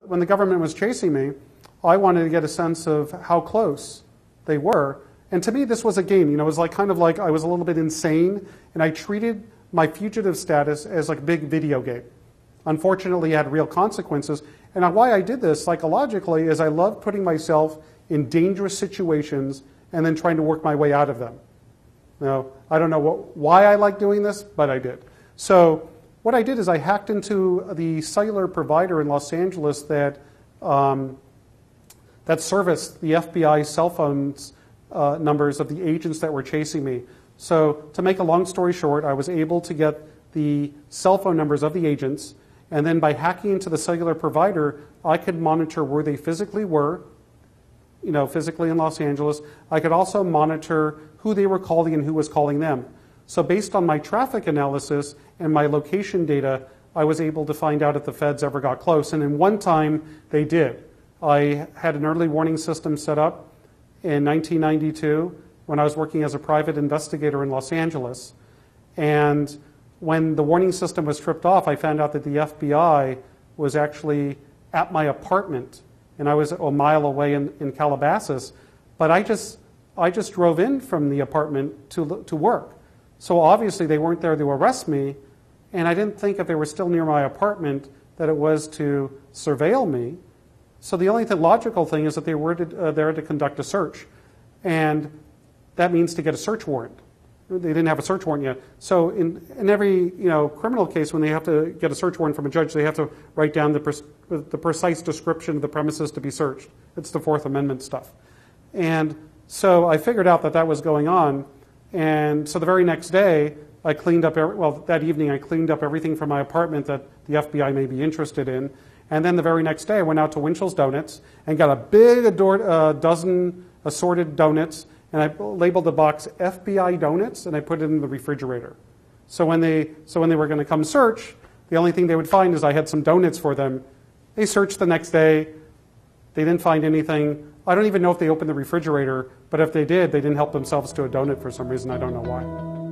When the government was chasing me, I wanted to get a sense of how close they were. And to me, this was a game. You know, it was like kind of like I was a little bit insane, and I treated my fugitive status as like a big video game. Unfortunately, it had real consequences. And why I did this psychologically is I love putting myself in dangerous situations and then trying to work my way out of them. Now, I don't know why I like doing this, but I did. So what I did is I hacked into the cellular provider in Los Angeles that serviced the FBI cell phones numbers of the agents that were chasing me. So to make a long story short, I was able to get the cell phone numbers of the agents, and then by hacking into the cellular provider, I could monitor where they physically were, you know, physically in Los Angeles. I could also monitor who they were calling and who was calling them. So based on my traffic analysis and my location data, I was able to find out if the feds ever got close. And in one time, they did. I had an early warning system set up in 1992 when I was working as a private investigator in Los Angeles. And when the warning system was tripped off, I found out that the FBI was actually at my apartment, and I was a mile away in Calabasas. But I just drove in from the apartment to work. So obviously they weren't there to arrest me, and I didn't think if they were still near my apartment that it was to surveil me. So the only logical thing is that they were there to conduct a search, and that means to get a search warrant. They didn't have a search warrant yet. So in every criminal case, when they have to get a search warrant from a judge, they have to write down the precise description of the premises to be searched. It's the Fourth Amendment stuff. And so I figured out that was going on. And so the very next day, I cleaned up, that evening I cleaned up everything from my apartment that the FBI may be interested in. And then the very next day, I went out to Winchell's Donuts and got a big dozen assorted donuts, and I labeled the box FBI Donuts, and I put it in the refrigerator. So when they were going to come search, the only thing they would find is I had some donuts for them. They searched the next day. They didn't find anything. I don't even know if they opened the refrigerator, but if they did, they didn't help themselves to a donut for some reason. I don't know why.